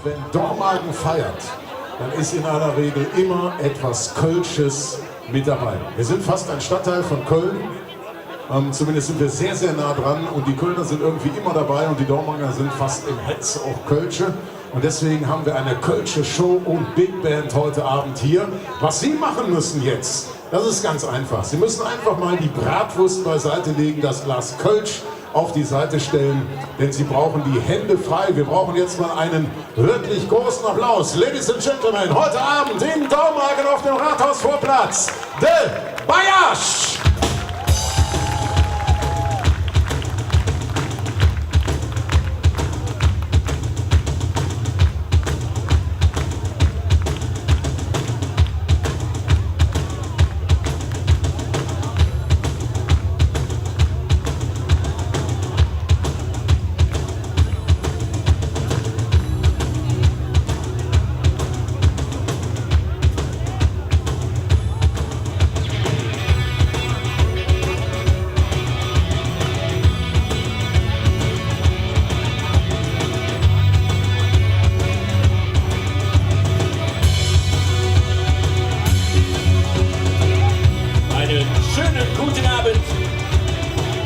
Wenn Dormagen feiert, dann ist in aller Regel immer etwas Kölsches mit dabei. Wir sind fast ein Stadtteil von Köln. Zumindest sind wir sehr, sehr nah dran und die Kölner sind irgendwie immer dabei und die Dormager sind fast im Hetz auch Kölsche. Und deswegen haben wir eine Kölsche Show und Big Band heute Abend hier. Was Sie machen müssen jetzt, das ist ganz einfach. Sie müssen einfach mal die Bratwurst beiseite legen, das Glas Kölsch auf die Seite stellen, denn Sie brauchen die Hände frei. Wir brauchen jetzt mal einen wirklich großen Applaus. Ladies and Gentlemen, heute Abend in Dormagen auf dem Rathausvorplatz, The Bayash!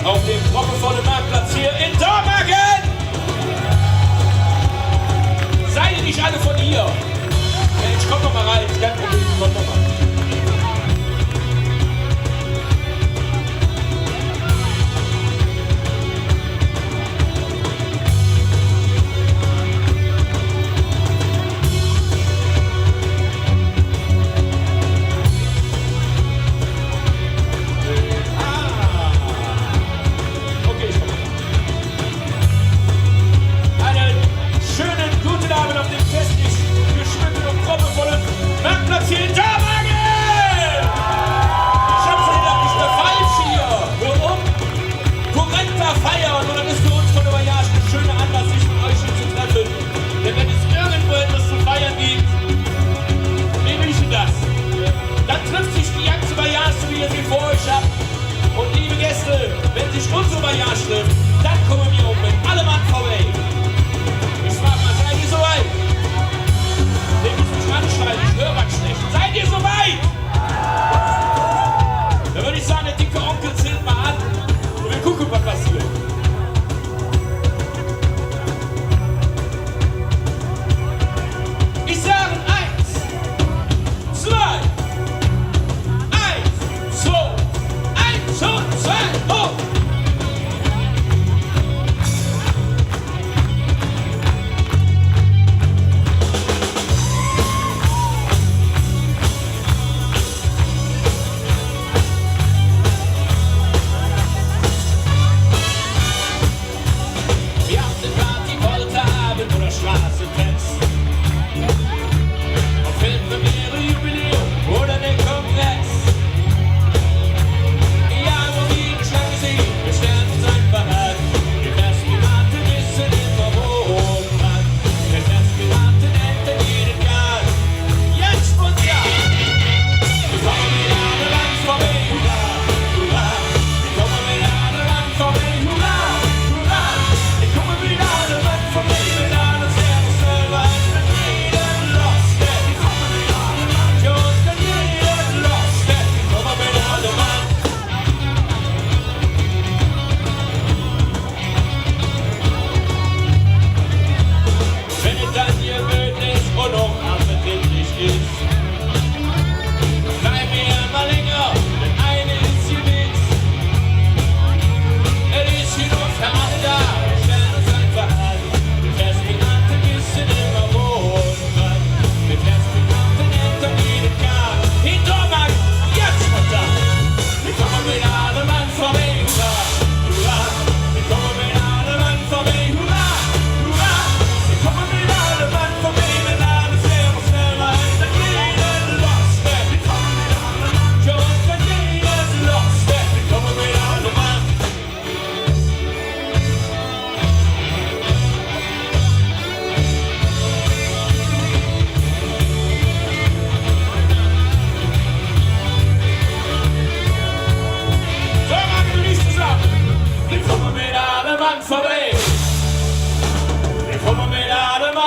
Auf dem proppevollen Marktplatz hier in Dormagen! Seid ihr nicht alle von hier? Mensch, kommt doch mal rein, kein Problem, kommt doch mal. Und liebe Gäste, wenn sich unsere Bayash trifft, dann kommen wir um mit allem Mann vorbei. Ich frage mal, seid ihr soweit? Ihr müsst mich anschreien, ich höre was schlecht. Seid ihr soweit? Dann würde ich sagen, der dicke Onkel zählt mal an und wir gucken, was passiert. Ich sage 1, 2.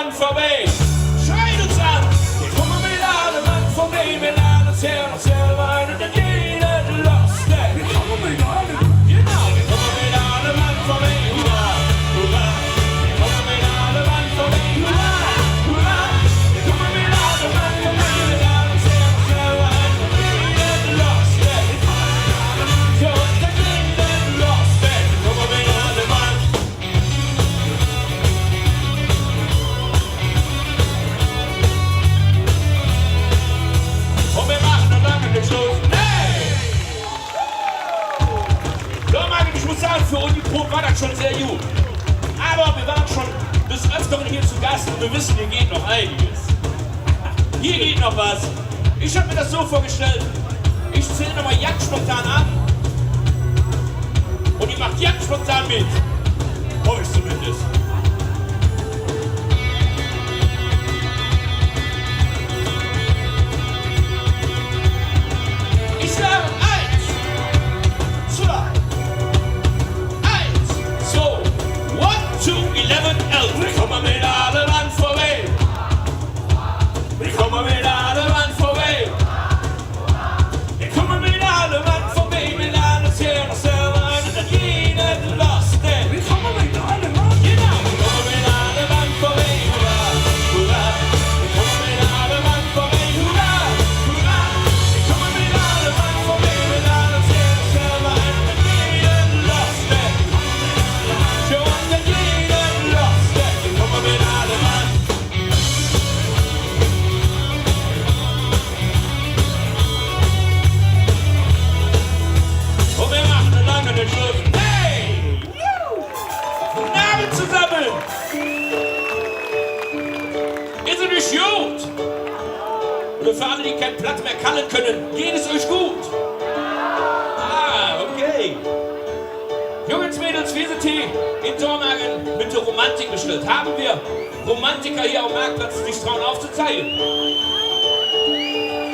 Mann vorbei. Schreit uns an, wir kommen mit allem Mann vorbei. Wir laden uns her und selber ein und dann jeder lost. Wir kommen mit allem. Genau, wir kommen mit allem Mann vorbei. Hurra, hurra. Wir kommen mit allem Mann vorbei. Hurra, hurra. Wir kommen mit allem Mann vorbei. Wir laden uns her und selber ein und dann jeder lost. Wir kommen mit allem Mann vorbei. Und dann jeder lost. Wir kommen mit allem Mann. Und wir machen noch lange den Schluss. Hey! So, Martin, ich muss sagen, für Uniprob war das schon sehr gut. Aber wir waren schon des Öfteren hier zu Gast und wir wissen, hier geht noch einiges. Hier geht noch was. Ich habe mir das so vorgestellt, ich zähle nochmal ganz spontan an und ihr macht ganz spontan mit. Hoffe ich zumindest. Ich sage 1, 2, 1, 2, 1, 2, 11, 11. Wir kommen mit allem Mann vorbei. Wir kommen mit allem Mann vorbei. Wir kommen mit allem Mann vorbei. Wir laden uns hier noch selber ein und dann jeden lost. Wir kommen mit allem Mann. Genau, wir kommen mit allem Mann vorbei. Hurra, hurra. Wir kommen mit allem Mann vorbei. Hurra, hurra. Wir kommen mit allem Mann vorbei. Wir laden uns hier noch selber ein und dann jeden lost. Für uns dann jeden lost. Wir kommen mit allem Mann. Und wir machen noch lange den Schluss. Hey! Guten Abend zusammen! Ist es nicht gut? Oder für alle, die kein Platt mehr kallen können, geht es euch gut? Ah, okay. Jungs, Mädels, wir sind hier in Dormagen mit der Romantik bestellt. Haben wir Romantiker hier am Marktplatz, die sich trauen aufzuzeigen?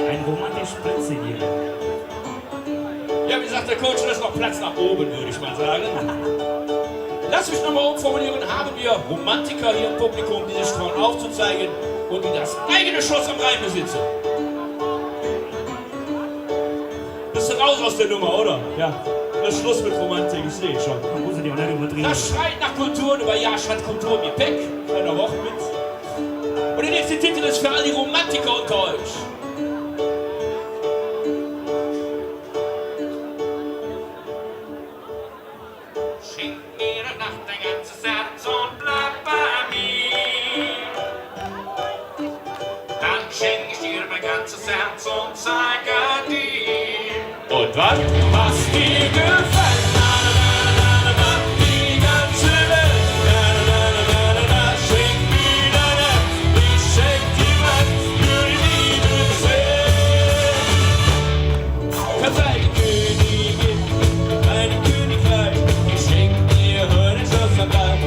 Ein romantisches Plätzchen hier. Ja, wie sagt der Coach, da ist noch Platz nach oben, würde ich mal sagen. Lass mich nochmal umformulieren. Haben wir Romantiker hier im Publikum, die sich trauen aufzuzeigen und die das eigene Schloss am Rhein besitzen? Bist du raus aus der Nummer, oder? Ja. Das ist Schluss mit Romantik, ich sehe schon. Man muss die auch nicht überdrehen. Das schreit nach Kultur und über Jasch hat Kultur im Gepäck. Einer Woche mit. Und der nächste Titel ist für all die Romantiker unter euch. Schenk mir eine Nacht dein ganzes Herz und bleib bei mir. Dann schenk ich dir mein ganzes Herz und zeige dir. Und was? Was dir gefällt. Na, na, na, na, na, die ganze Welt. Na, na, na, na, na, na, schenk mir dein Herz. Ich schenk dir was für die Liebe des Lebens. Verzeih die Königin, meine Königreich. Ich schenk dir heute ein Schloss am Rhein.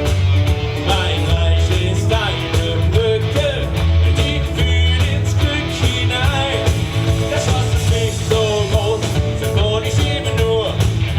Mein Reich ist deine Brücke, die führt ins Glück hinein. Das Schloss ist nicht so groß, so wohne ich eben nur in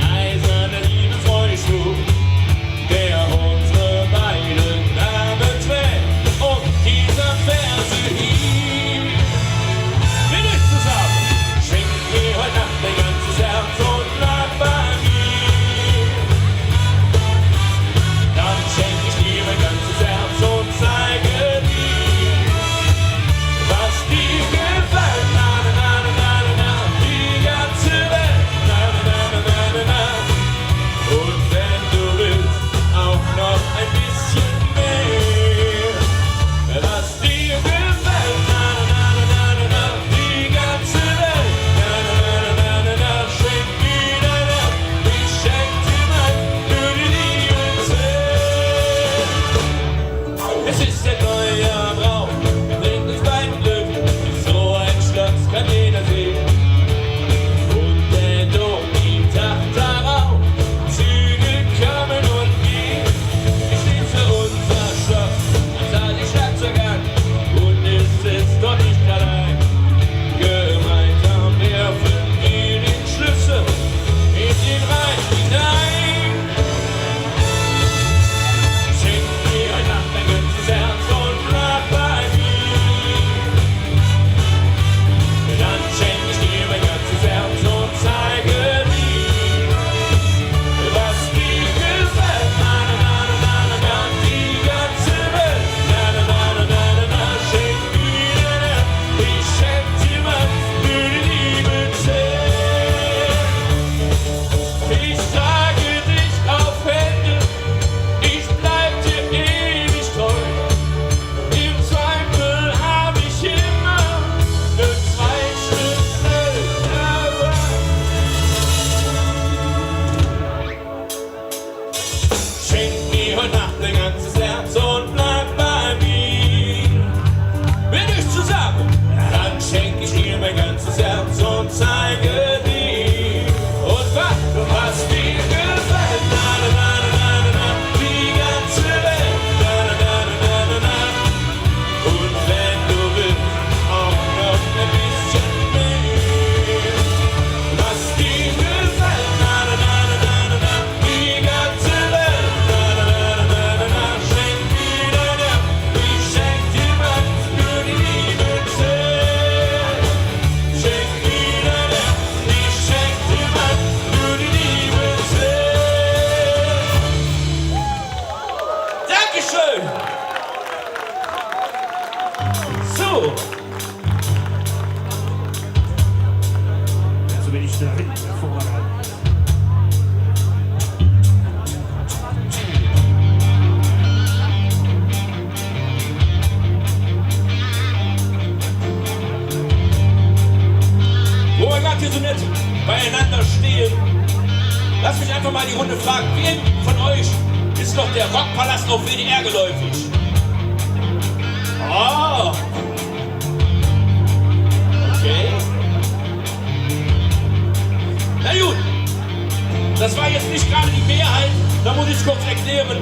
von euch ist noch der Rockpalast auf WDR geläufig. Oh. Okay. Na gut. Das war jetzt nicht gerade die Mehrheit. Da muss ich kurz erklären.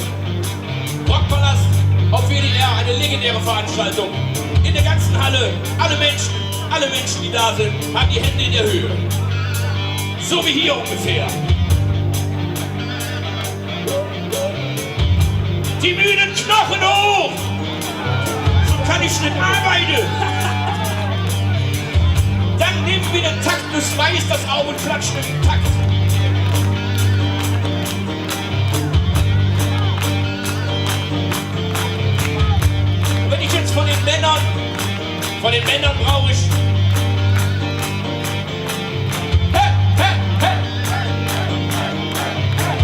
Rockpalast auf WDR, eine legendäre Veranstaltung. In der ganzen Halle, alle Menschen, die da sind, haben die Hände in der Höhe. So wie hier ungefähr. Die müden Knochen hoch! So kann ich nicht arbeiten! Dann nehmen wir den Takt des Weiß, das Auge klatscht im Takt. Und wenn ich jetzt von den Männern brauche ich. Hey, hey, hey!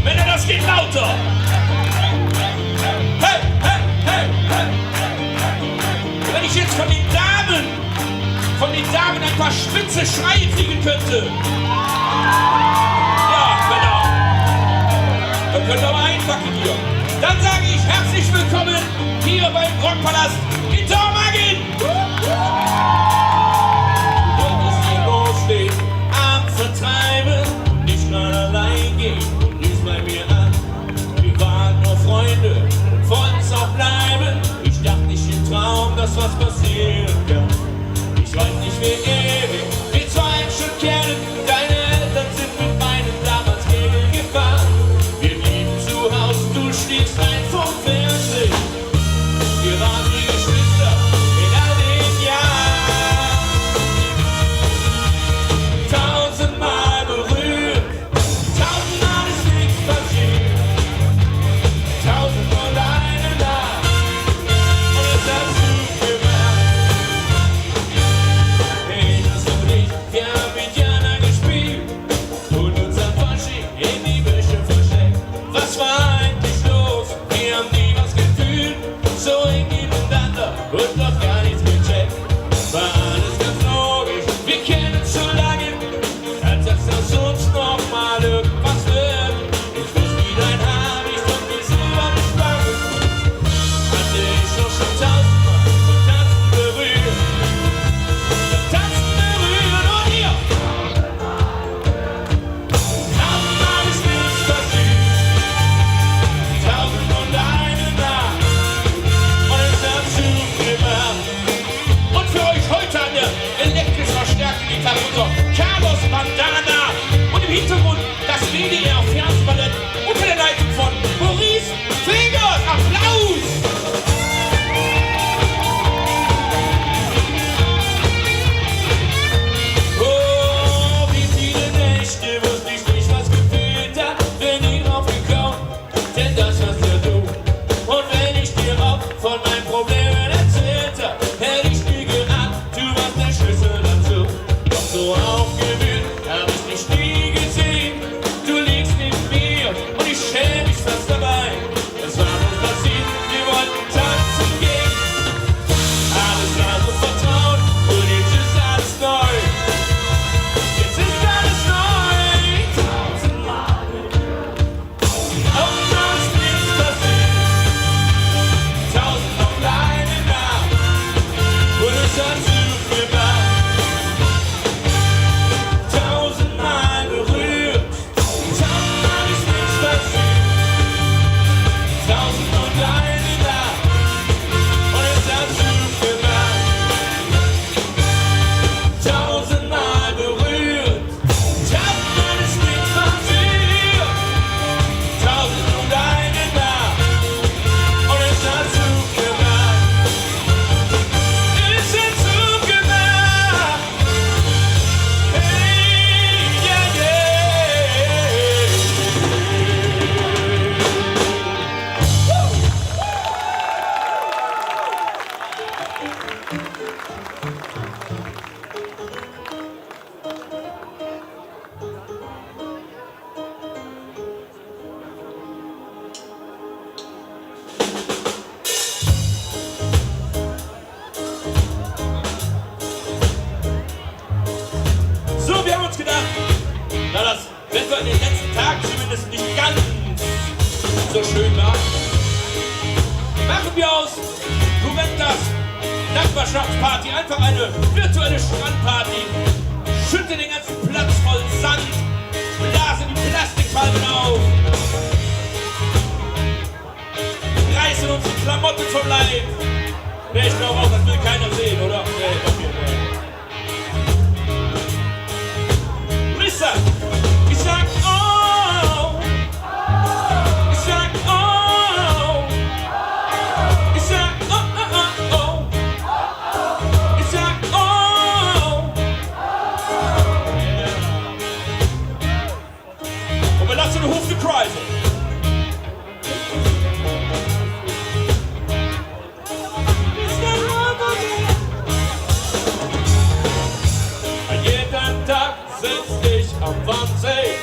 Männer, das geht lauter! Hey, hey, hey, hey! Wenn ich jetzt von den Damen ein paar spitze Schreie kriegen könnte. Ja, Männer. Dann könnt ihr aber einpacken hier. Dann sage ich herzlich willkommen hier beim Rockpalast in Dormagen. Und es hier lossteht am Vertreiben, nicht mal allein gehen und rief bei mir an. Wir waren nur Freunde, wollen es auch bleiben. Ich dachte nicht im Traum, dass was passieren kann. Ich weiß nicht, wie ewig wir zwei schon kennen. Deine Eltern sind mit meinen damals Kegel gefahren. Wir blieben zu Hause, du stehst rein vom Fernsehen. Wir waren wie Geschwister in all den Jahren. so schön war. Machen wir aus Juventus Nachbarschaftsparty einfach eine virtuelle Strandparty. Schütte den ganzen Platz voll Sand, blase die Plastikpalmen auf, reißen uns die Klamotten vom Leib. Ne, ich glaube auch, das will keiner sehen, oder? Nee, doch hier, nee. Listen, ich sag oh, ich sag oh, ich sag oh, oh, oh, oh, ich sag oh, yeah. Und wir lassen den Hof gekreisen. Jeden Tag sitz ich am Wannsee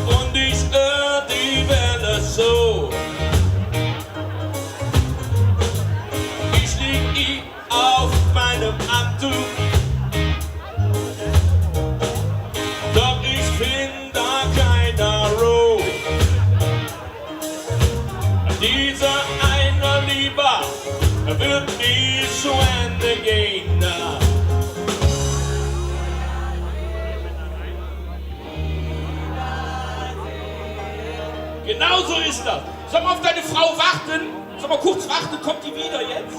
und ich irr die Welle so. Ich lieg nie auf meinem Anzug, doch ich find da keiner Ruhe. Dieser einer lieber wird nie zu Ende gehen. Genau so ist das. Soll mal auf deine Frau warten? Soll mal kurz warten, kommt die wieder jetzt?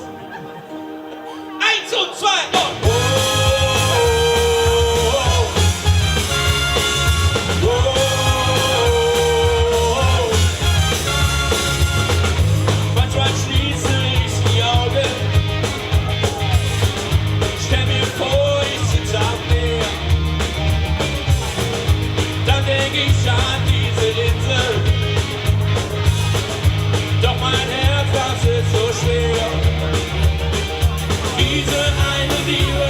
1 und 2 und... Manchmal schließe ich die Augen, stell mir vor, ich sitze am Meer. Dann denk ich an diese Insel. Doch mein Herz, das ist so schwer. Diese eine Liebe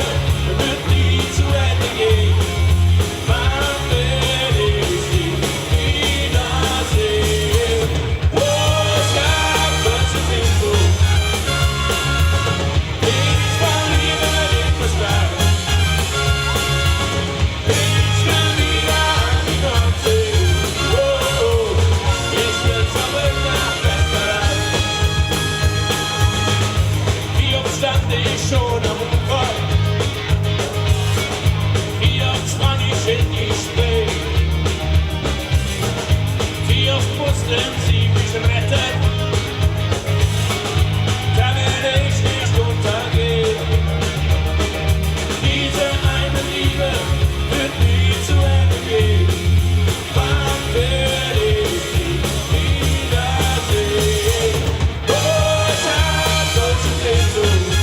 wird nie zu Ende gehen. Wann will ich sie wiedersehen? Oh, ich hab solche Sehnsucht. Ich verliebe den Verstand. Ich will wieder an die Nordsee. Oh, oh, ich will zurück nach Westberlin. Wie oft stand ich schon am Ufer, wie oft sprang ich in die Spree, wie oft mussten sie mich retten, damit ich nicht untergehe. Diese eine Liebe wird nie zu Ende gehen. Wann will ich sie wiedersehen? Oh, ich hab solche Sehnsucht.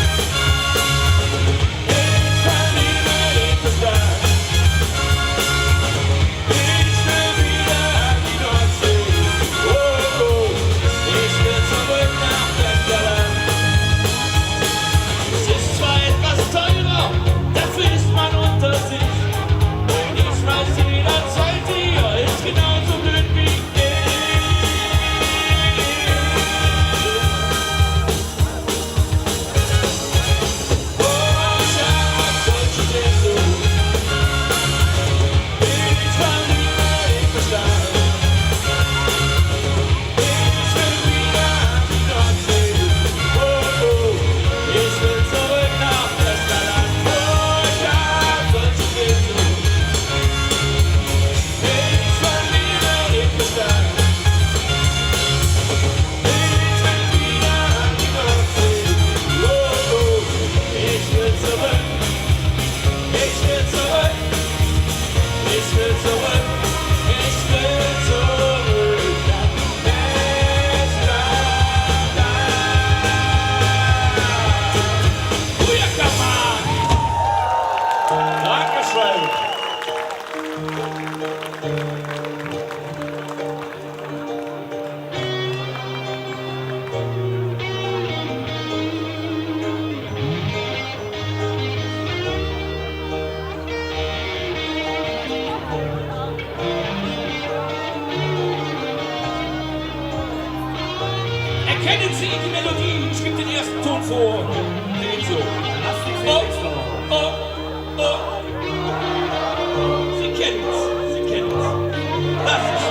Ich verliebe den Verstand. Ich will wieder an die Nordsee. Oh, oh, ich will zurück nach Westberlin. Es ist zwar etwas teurer, dafür ist man unter sich. Ich weiß, jeder zweite hier ist genauso blöd wie ich. Oh, ich hab solche Sehnsucht. Ich verliebe den Verstand. Ich will wieder an die Nordsee. Oh, oh, ich will zurück nach Westberlin. Oh, ich hab solche Sehnsucht. Ich verliebe den Verstand. Ich will wieder an die Nordsee. Oh, oh, ich will zurück. Ich will zurück. Ich will zurück. Ich will zurück nach Westberlin. Booyaka, Mann! Dankeschön. Erkennen Sie die Melodie? Ich gebe den ersten Ton vor. Den so. Oh, oh, oh. Sie kennen es. Das ist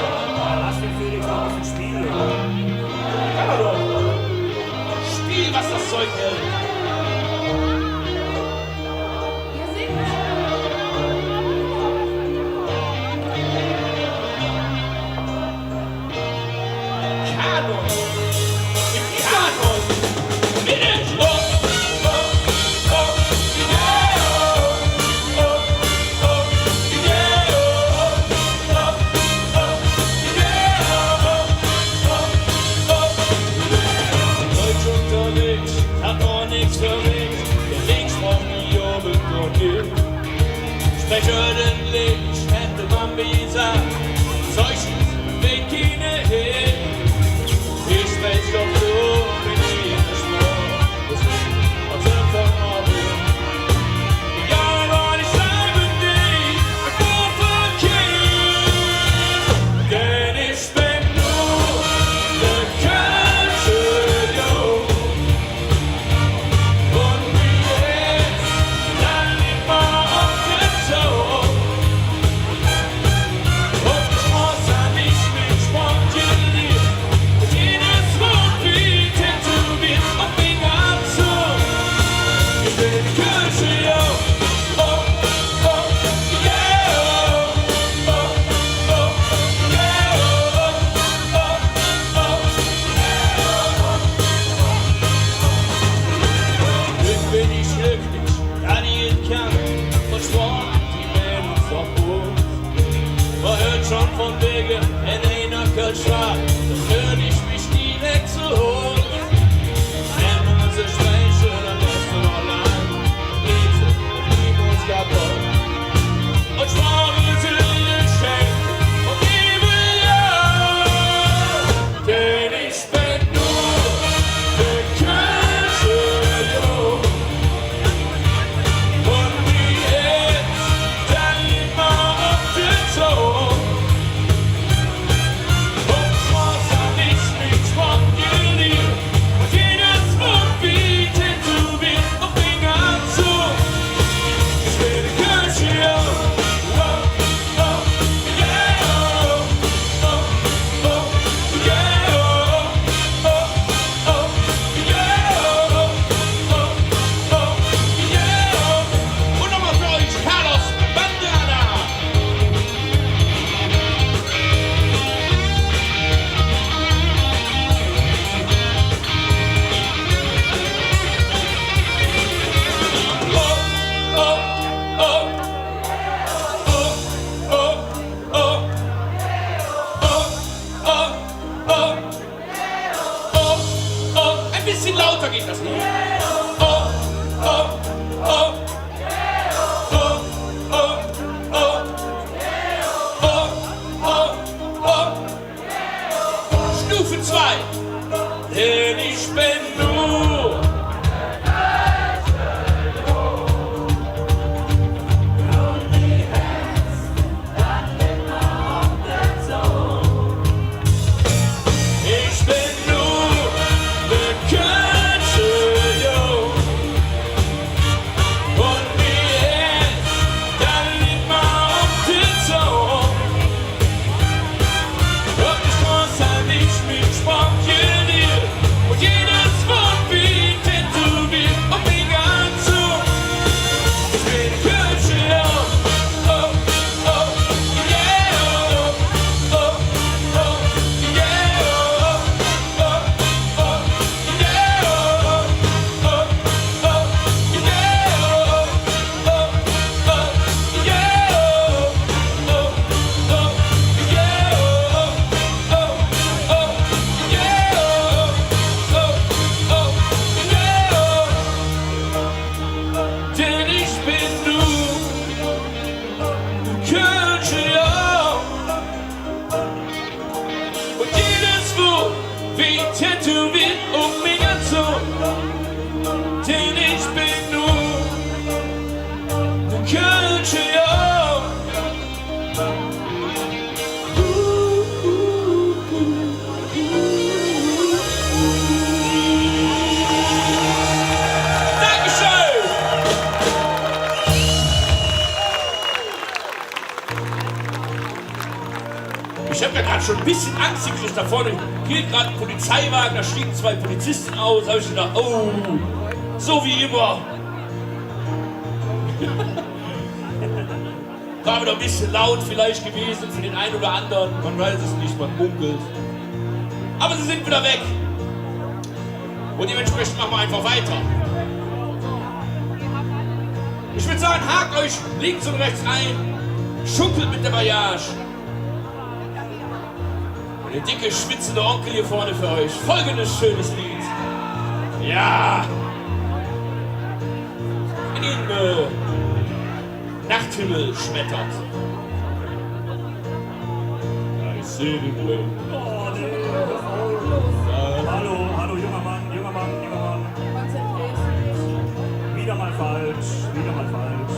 geht das nicht. Oh, oh, oh. Oh, oh, oh. Oh, oh, oh. Stufe 2. Denn ich bin nur tätowiert mich herum. Denn ich bin nur der Kölsche Jung. Dankeschön! Ich habe ja gerade schon ein bisschen Angst gekriegt da vorne. Hier gerade ein Polizeiwagen, da stiegen 2 Polizisten aus. Da habe ich gedacht, oh, so wie immer. War wieder ein bisschen laut vielleicht gewesen für den einen oder anderen. Man weiß es nicht, man munkelt. Aber sie sind wieder weg. Und dementsprechend machen wir einfach weiter. Ich würde sagen, hakt euch links und rechts ein. Schunkelt mit der Voyage. Der dicke, schwitzende Onkel hier vorne für euch. Folgendes schönes Lied. Ja. In den Nachthimmel schmettert. I see the blue. Oh, nee. Hallo, hallo, junger Mann, junger Mann, junger Mann. Wieder mal falsch, wieder mal falsch.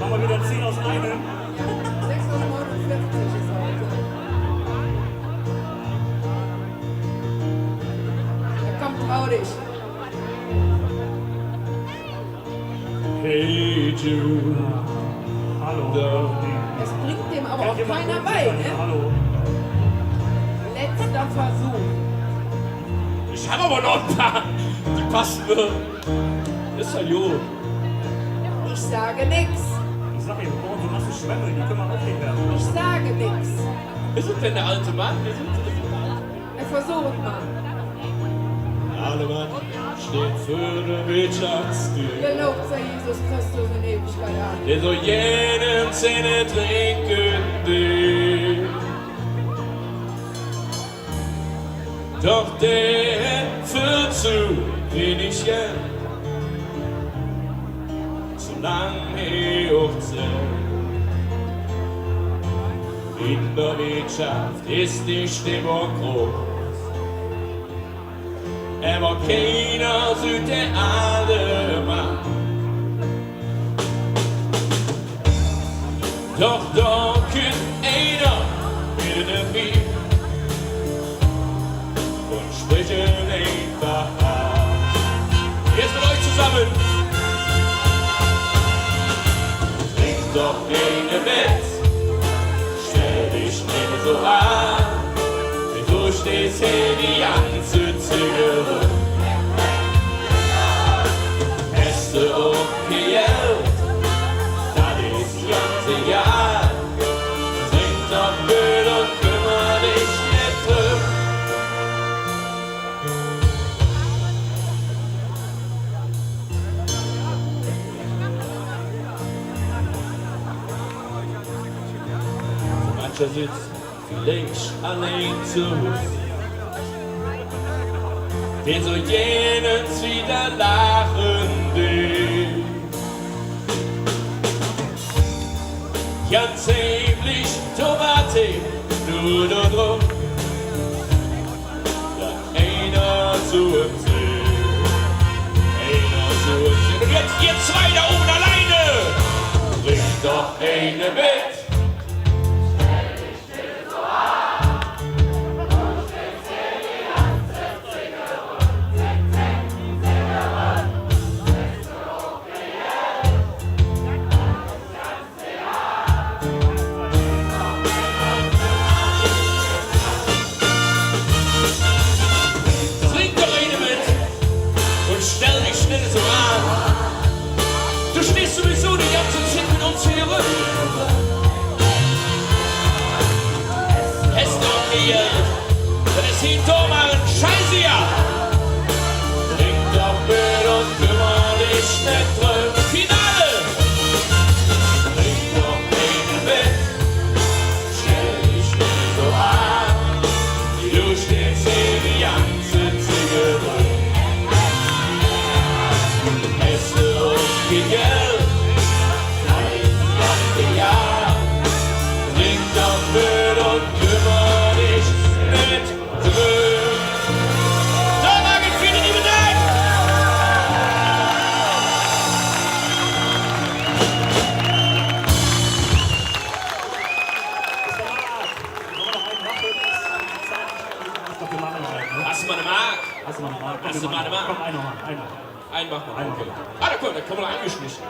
Machen wir wieder 10 aus einem. 6,49 ist heute. Ja, komm, trau dich. Hey Jude. Hallo. Es bringt dem aber auch keiner bei, ne? Hallo. Letzter Versuch. Ich habe aber noch ein paar, die passen mir. Ist ja gut. Ich sage nix. Ich sag eben, oh, so nasse Schwämme, die können wir auch nicht werden. Ich sage nix. Ist es denn der alte Mann? Wir versuchen mal. Der alte Mann steht für den Wirtschaftsstil. Gelobt sei Jesus Christus in Ewigkeit an. Der so jedem Zähne trinken will. Doch der führt zu wenig Geld. Solange er auch zählt. In der Wirtschaft ist die Stimmung groß. Aber keiner sieht der andere Mann. Doch da kommt einer mit dem Bier und spricht ihn einfach an. Jetzt mit euch zusammen. Trink doch eine Wett, stell dich nicht so an. Du stehst hier die ganze Zigarette. Hast du auch gejährt, das ist ganz egal. Trink doch Müll und kümmere dich nicht drum. Mancher sitzt vielleicht allein zu Hause. wir so jenes wieder lachen will. Ganz heimlich Tomate, nur drum, da einer zu uns will, einer zu uns will. Und jetzt ihr zwei da oben alleine, bringt doch eine mit. Du stehst sowieso die ganze Zeit mit uns hier rum. Hast du auch gejährt, das ist hier Dormagen, scheiße ja. Trink doch mit und kümmere dich nicht drum. Finale! Trink doch einen mit, stell dich nicht so an. Du stehst hier die ganze Zeit rum. Geld, ja, trink doch mit und kümmere dich nicht drum. Dormagen, viele liebe Dank! Hast du mal eine Mark? Hast du mal eine Mark? Hast du mal eine Mark? Komm, einer. Einen machen wir. Okay. Ah, da kommt er angeschlichen.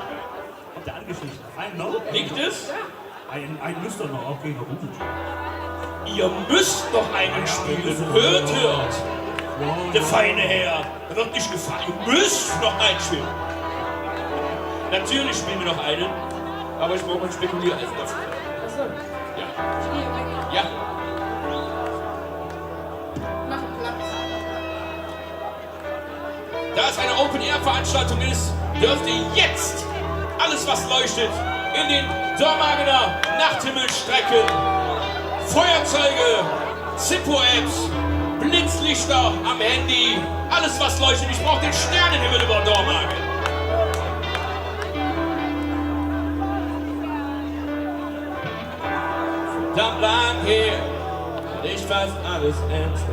Habt ihr angeschlichen? Einen noch? Liegt es? Einen müsst ihr noch. Okay, na gut. Ihr müsst noch einen spielen. Hört. Der feine Herr. Er wird nicht gefallen. Ihr müsst noch einen spielen. Natürlich spielen wir noch einen. Aber ich brauche einen Spekuliereisen dafür. Achso. Ja. Hier, Ja. mach einen Platz. Da es eine Open-Air-Veranstaltung ist, dürft ihr jetzt alles, was leuchtet, in den Dormagener Nachthimmel strecken. Feuerzeuge, Zippo-Apps, Blitzlichter am Handy, alles, was leuchtet. Ich brauche den Sternenhimmel über Dormagen. Verdammt lang her, und ich fast alles ernst.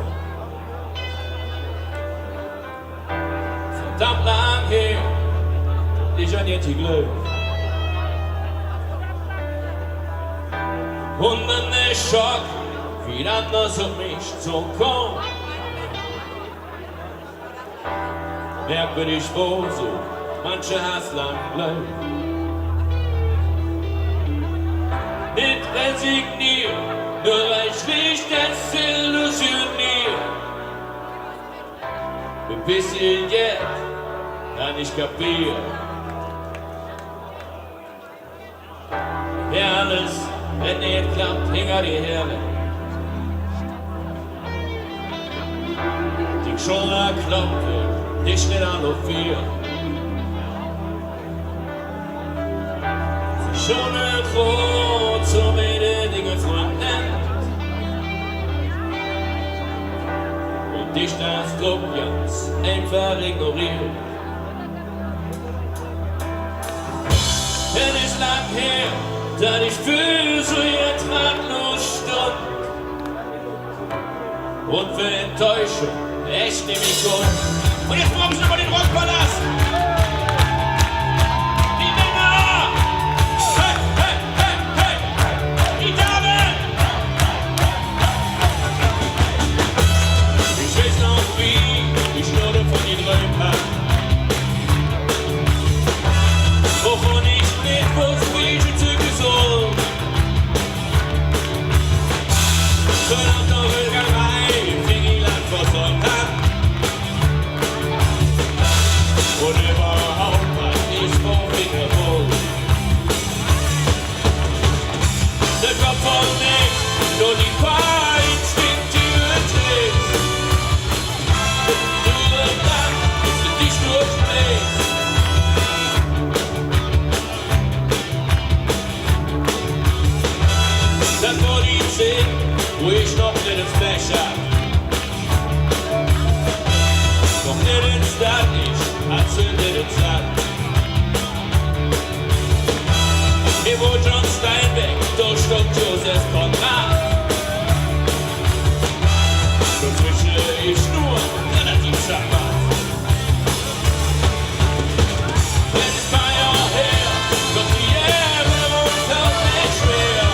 Verdammt lang her, ich an jetzt Glück. Und dann der Schock, wie anders auf mich zukommt. Merkwürdig, wo so manche Hass lang bleibt. Nicht resigniert, nur weil ich nicht desillusioniert. Bis jetzt kann ich kapieren. Ja, alles, wenn nicht klappt, hinter die Herde. Die Schulter klopft, dich nicht an auf vier. Schon nicht rot, so viele Dinge Freunden. Und dich das Druck ganz einfach ignoriert. Denn ist lang her, dass ich für so ertraglos stand. Und für Enttäuschung echt nehme ich Grund. Und jetzt brauchen sie nochmal den Rockpalast. Die Männer! Hey, hey, hey, hey! Die Damen! Ich weiß noch, wie ich nur von den Träumen hab. Wovon ich nicht wusste, wie ich zügig soll. Verdammt noch Ölgerei, fing ich lang versäumt hab. Und überhaupt was ich vom Finger wohl. Der Kopf voll nichts, nur die paar instinktive Tricks. Du dann, bis du dich durchbläst. Dann vor die 10, wo ich noch nicht ins Blech hab. ist das nicht, erzählt er den Sack. Hier wo John Steinbeck, dort stockt Josef Konrad. So zwitsche ich nur relativ charmant. Wenn es bei Jahr her, kommt die Erinnerung fällt mir schwer.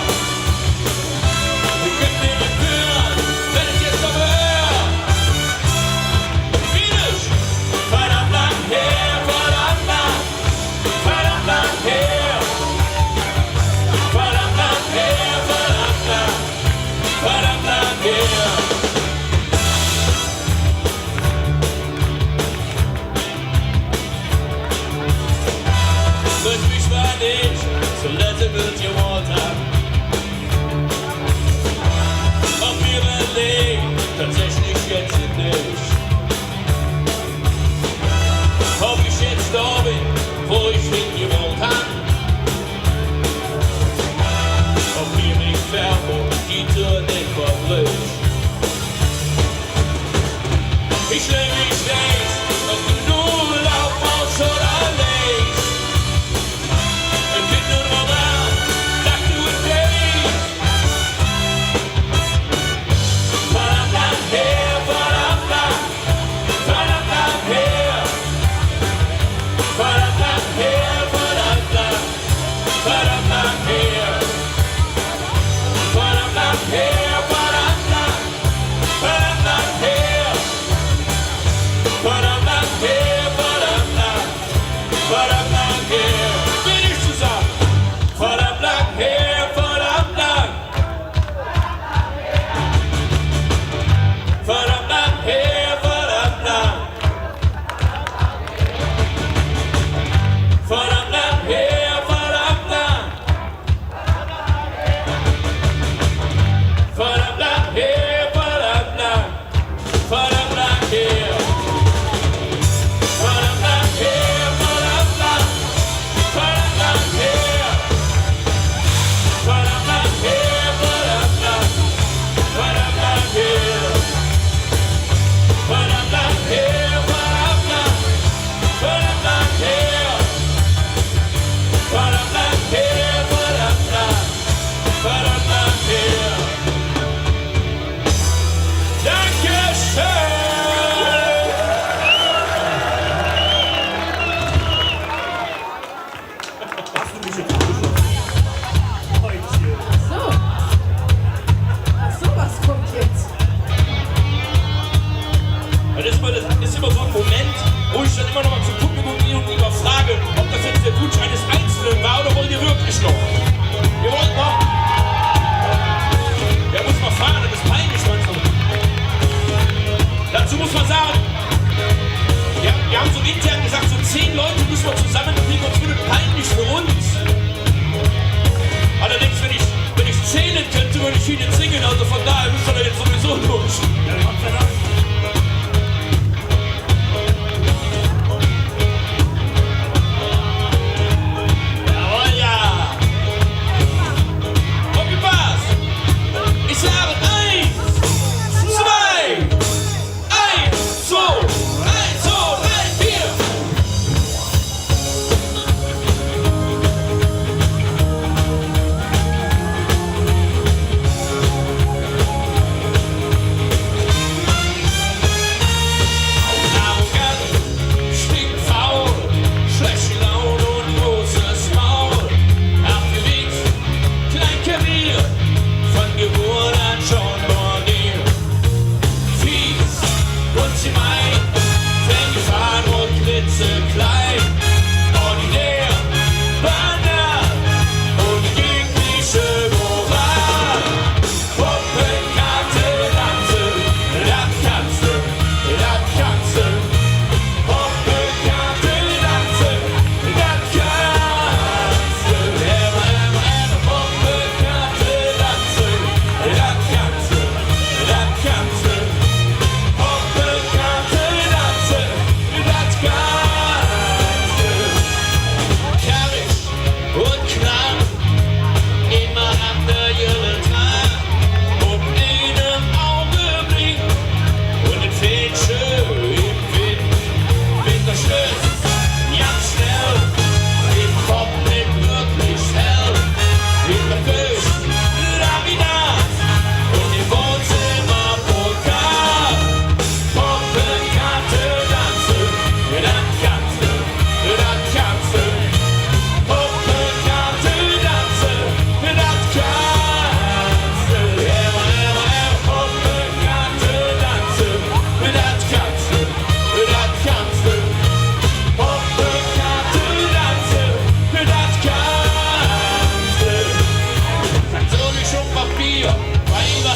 Wir können mir nicht hören, wenn ich jetzt noch höre. Wie nicht? Verdammt lang her, verdammt lang, verdammt lang her. Verdammt lang her, verdammt lang, verdammt lang her. But mich war nicht, so letzte wird ihr Water. Ob mir überlegt, tatsächlich jetzt nicht. Ob ich jetzt da bin, wo ich hingewohnt hab. Ob mir mich verbo, die Tür nicht verbricht. Ich lehn mich rechts, ob du nur Laufmaus oder links. Ein Kind nur normal, sag du es nicht. Verdammt lang her, verdammt lang, verdammt lang her. Verdammt lang her, verdammt lang, verdammt lang her. Verdammt lang her, verdammt lang, verdammt lang her. Verdammt lang her, verdammt lang, verdammt lang her. Bin ich zusammen? Verdammt lang her, verdammt lang. Verdammt lang her, verdammt lang. Verdammt lang her, verdammt lang. Verdammt lang her, verdammt lang. Verdammt lang her. Verdammt lang her, verdammt lang. Verdammt lang her. Verdammt lang her, verdammt lang. Verdammt lang her. Verdammt lang her, verdammt lang. Verdammt lang her. Verdammt lang her, verdammt lang. Verdammt lang her. Dankeschön! Hast du mich jetzt abgeschossen? Heute. So. Ach so, was kommt jetzt? Das ist immer so ein Moment, wo ich dann immer noch mal zum Publikum gehe und lieber frage, ob das jetzt der Wunsch eines Einzelnen war oder wollt ihr wirklich noch? Ihr wollt noch? Der muss mal fahren, das ist peinlich manchmal. Dazu muss man sagen, wir haben so intern gesagt, so 10 Leute müssen wir zusammenkriegen, sonst wird es peinlich für uns. Allerdings, wenn ich zählen könnte, würde ich Ihnen singen, also von daher müsst ihr jetzt sowieso durch. Ja, Gott sei Dank. Jawohl, ja! Okay, passt! Ich sage 1, 2, 1, 2, 1, 2, 3, 4.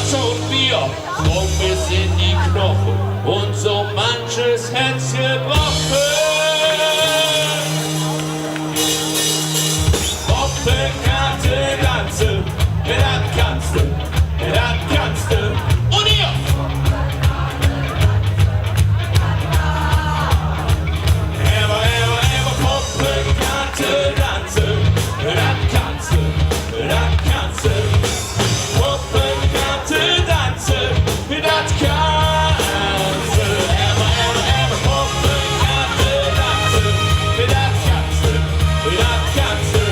Wasser und Bier, drum bis in die Knochen und so manches Herz gebrochen. Bekannte Ganze, das kannst du, das kannst du. Und ihr! Ever, Puppekante Ganze, das kannst du, das kannst du. Puppekante Ganze, das kannst du. Ever, Puppekante Ganze, das kannst du, das kannst du.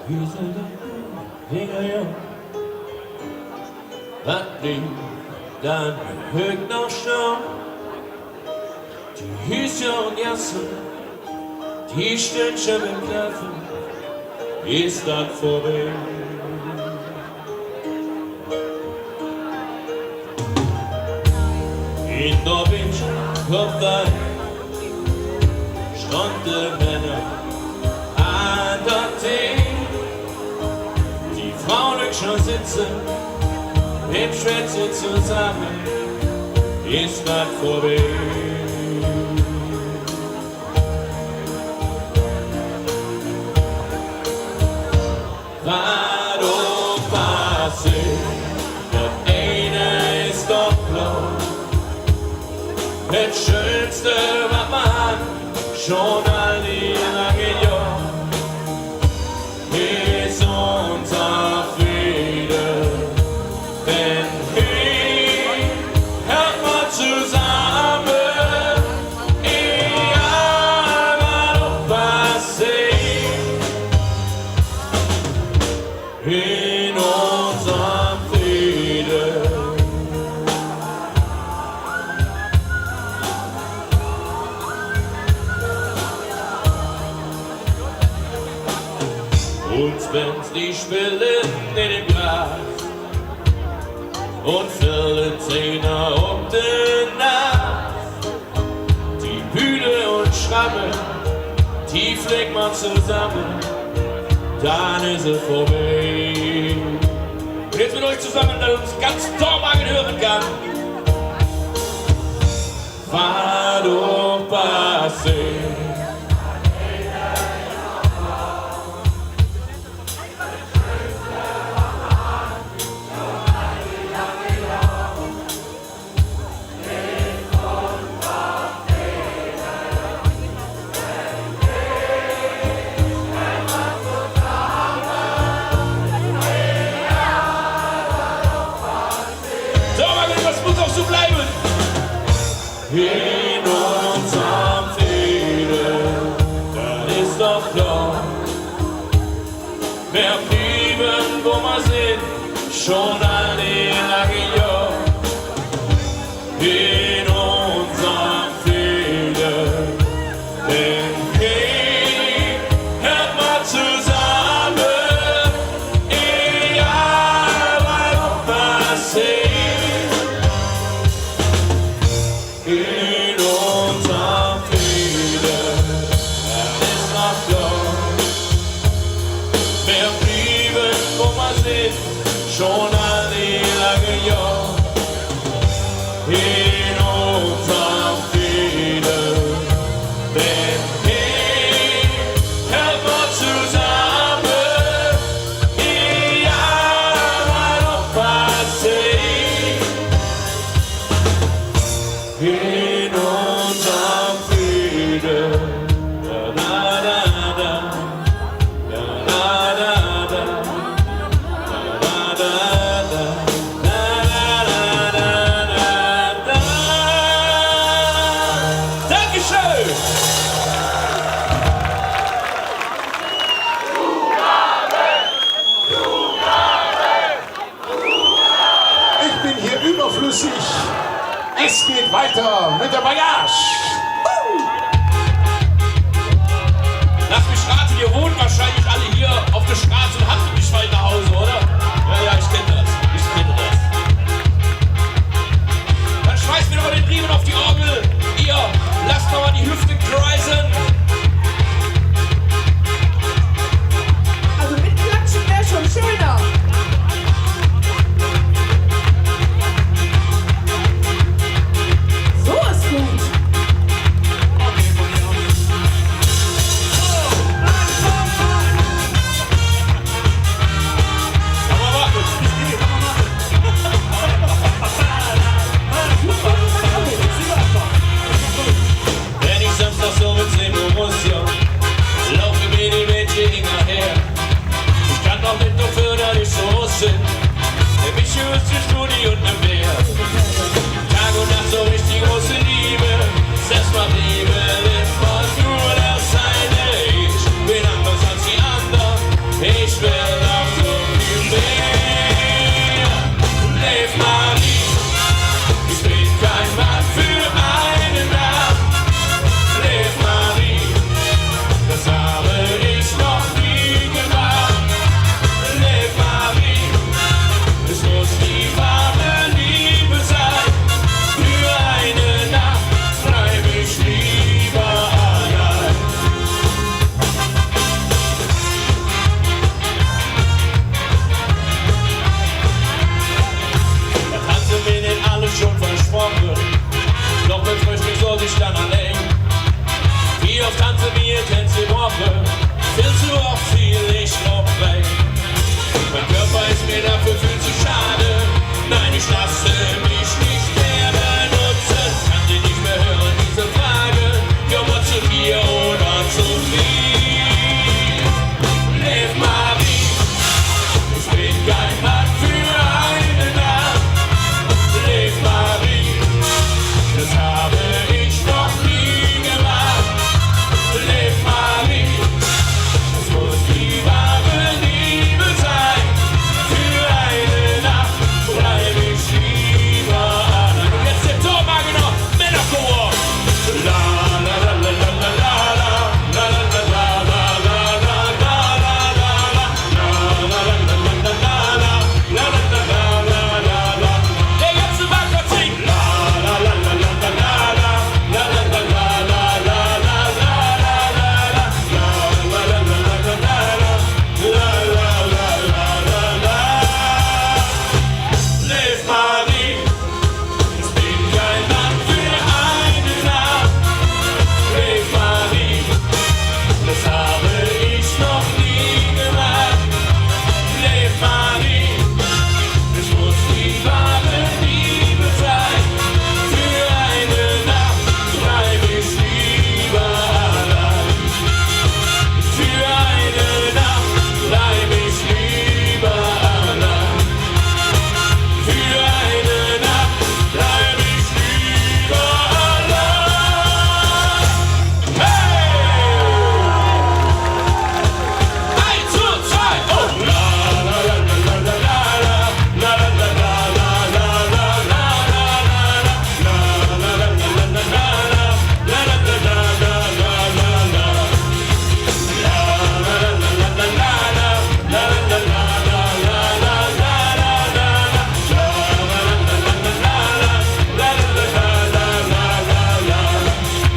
Wir sind Finger, was liegt dann högt noch Sturm. Die Hüse und Jassen, die Stündchen im Klaffen, ist das vorbei. In der Wind kommt ein Stunde Männer an der Tee. Die Frauen schon sitzen, im Schwätze zusammen, ist das vorbei. Warum passiert, das eine ist doch blau. Das Schönste, was man schon all die lange Jahre ist unser Friede, denn hier hält man zusammen, egal was auch passiert, in unserem Friede. Und wenn's die Spillen in dem Glas und füllen Zähne um den Nas, die Bühne und Schramme, die fliegt man zusammen, dann ist es vorbei. Und jetzt mit euch zusammen, dass uns ganz Torwagen hören kann. Was doch passiert. Das muss auch so bleiben. In unserem Frieden, das ist doch klar. Wir blieben, wo wir sind, schon all die lange Jahre. In unserem Frieden, den Krieg hält man zusammen, egal was auch passiert. In unserem Frieden, das ist noch klar. Wir blieben, wo wir sind, schon all in unserem Frieden. Da, da, da, da. Da, da, da, da. Da, da, da. Da, da, da, da, da. Dankeschön! Ich bin hier überflüssig. Es geht weiter mit der Bagage. Lass mich raten, ihr wohnt wahrscheinlich alle hier auf der Straße und habt nicht weit nach Hause, oder? Ja, ich kenne das. Ich kenne das. Dann schmeißt mir doch mal den Riemen auf die Orgel. Ihr, lasst doch mal die Hüfte kreisen. Also mit Klatschen wäre schon schöner. So ist gut. Aber warte. Wenn ich Samstag so mit 10 Uhr muss, ja, laufen mir die Mädchen hinterher. Ich kann doch nicht nur förderlich so sind. Der Michi ist die Studie und ne Bär. Tag und Nacht so richtig große Liebe. Selbst mal Liebe, lebt mal nur das eine. Ich bin anders als die anderen. Ich will auch so viel mehr. Lev Marie, ich bin kein Mann für einen Namen. Lev Marie, das habe ich noch nie gemacht. Lev Marie, es muss die wahre Liebe sein. Für eine Nacht bleib ich lieber allein. Das hat sie mir nicht alles schon versprochen. Doch mit Frühstück soll sich dann allein. Wie oft hat sie mir jetzt die Woche? Viel zu oft fiel ich noch weg. Mein Körper ist mir dafür viel zu schade. Nein, ich lasse mich nicht mehr benutzen. Kann sie nicht mehr hören, diese Frage. Junge zu mir oder zu viel. Lev Marie, ich bin kein Mann für einen Namen. Lev Marie, das habe ich noch nie gemacht. Lev Marie, es muss die wahre Liebe sein. Für eine Nacht bleib ich lieber allein. Und jetzt der Torwagen noch, Männerchor. La la la la la la la la la la la la la la la la. Der ganze Wacker singt. La la la la la la la la la la la la Lev Marie, ich bin kein Mann für einen Namen. Lev Marie, das habe ich noch nie gemacht. Lev Marie, es muss die wahre Liebe sein. Für eine Nacht bleib ich lieber allein. Für eine Nacht bleib ich lieber allein. Für eine Nacht bleib ich lieber allein. Hey! 1, 2, 3, oh! La la la la la la la la la la la la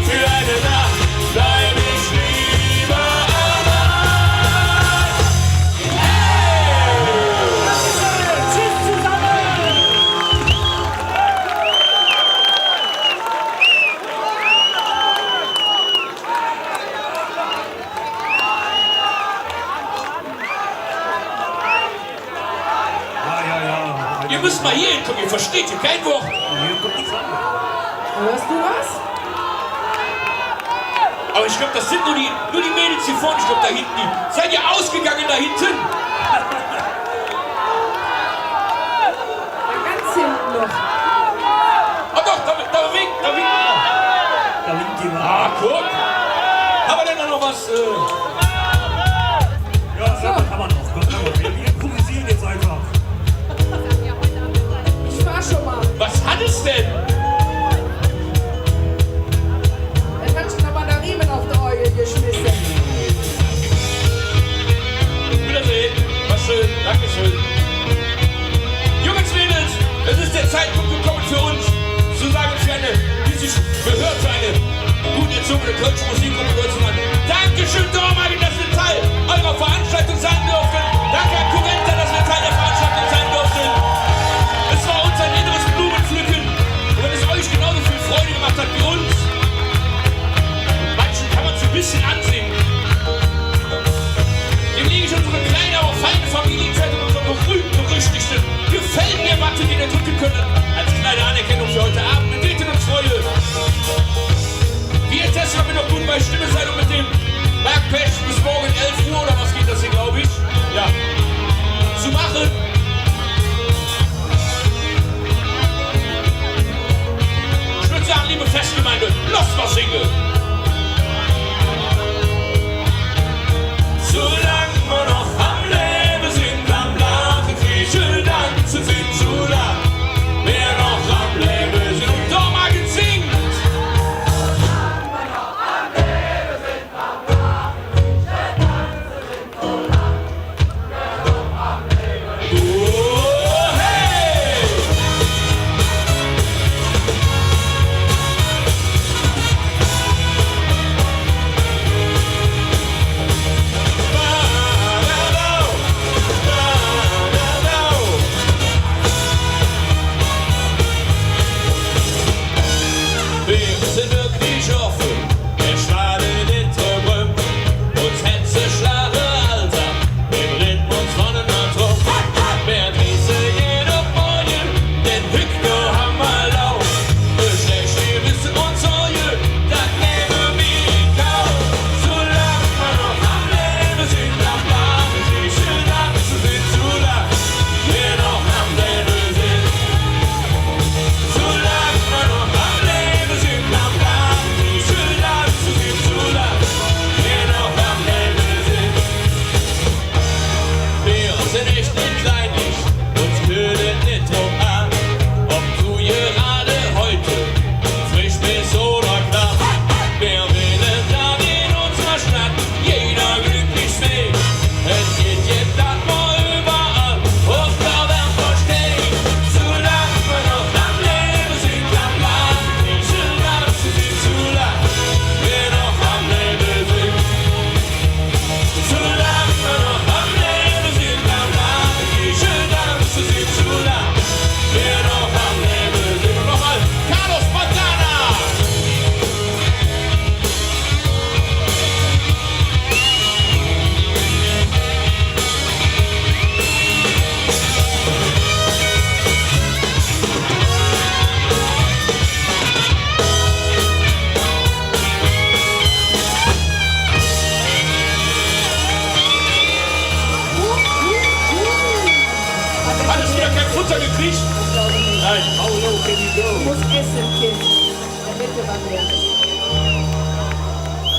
Für eine Nacht bleib ich lieber allein. Tschüss zusammen. Ja. Ihr müsst mal hier hinkommen, ihr versteht hier kein Wort. Hier kommt nichts an. Hörst du was? Aber ich glaube, das sind nur die Mädels hier vorne. Ich glaube, da hinten. Seid ihr ausgegangen da hinten? Ja, ganz hinten noch. Oh doch, da winkt. Da winkt die mal. Ah, guck. Haben wir denn da noch was? Ja, das kann man noch. Wir improvisieren jetzt einfach. Ich fahr schon mal. Was hat es denn? Er hat schon aber da Riemen auf die Eule geschmissen. Wiedersehen. Was schön. Dankeschön. Jungs, Mädels, es ist der Zeitpunkt gekommen für uns, zu sagen, für eine, wie sich gehört, für eine gut erzogene deutsche Musikgruppe Deutschland. Dankeschön, Dormagen, dass wir Teil eurer Veranstaltung sein durften. Danke an Kurenta, dass wir Teil der Veranstaltung sein durften. Es war uns ein inneres Blumenpflücken. Und wenn es euch genauso viel Freude gemacht hat wie uns, manchen kann man es ein bisschen ansehen. Dem lege ich unsere kleine, aber feine Familienzeit und unsere berühmt-berüchtigten Gefällen der Matte, die wir drücken können, als kleine Anerkennung für heute Abend mit Beten und Freude. Wir testen, ob wir noch gut bei Stimme sein und mit dem Bergpech bis morgen 11 Uhr oder was geht das hier, glaube ich, ja, zu machen. Ich würde sagen, liebe Festgemeinde, lasst mal singen. Solange wir noch am Leben sind, am Lachen kriechen, tanzen sind zu lang. Wer noch am Leben sind und Dormagen singt. Gekriegt? Nein. How low can you go? Du musst essen, Kind. Der Mitte war mehr.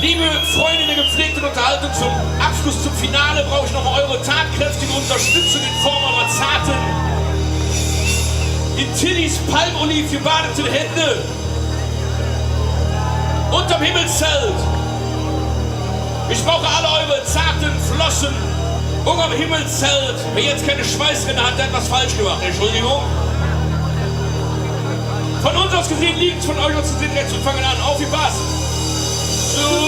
Liebe Freunde der gepflegten Unterhaltung, zum Abschluss, zum Finale brauche ich nochmal eure tatkräftige Unterstützung in Form eurer zarten, in Tillys Palmoliv gebadeten Hände unterm Himmelszelt. Ich brauche alle eure zarten Flossen unterm Himmelszelt. Wer jetzt keine Schweißrinne hat, der hat was falsch gemacht. Entschuldigung. Von uns aus gesehen liegt es, von euch aus gesehen, jetzt fangen an. Auf, wie passt. Solange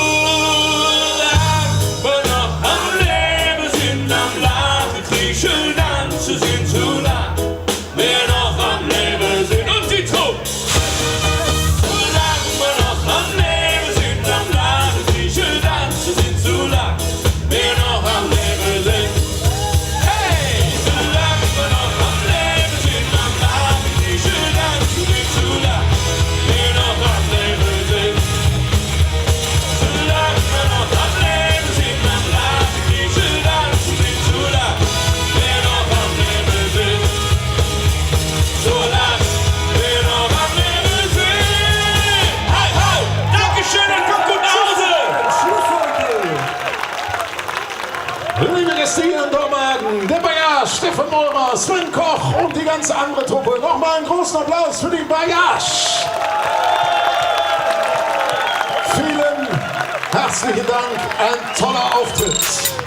wir noch am Leben sind, am Lachen kriechen, tanzen sind zu lang. Wir noch am Leben sind und die Truppe. Solange wir noch am Leben sind, am Lachen kriechen, tanzen sind zu lang. Wir noch am Leben sind. Hey! Solange wir noch am Leben sind, am Lachen kriechen, tanzen sind zu lang. Wir noch Liebe Gäste hier in Dormagen, der Bayer, Stefan Molmer, Sven Koch und die ganze andere Truppe. Nochmal einen großen Applaus für die Bayash. Vielen herzlichen Dank, ein toller Auftritt.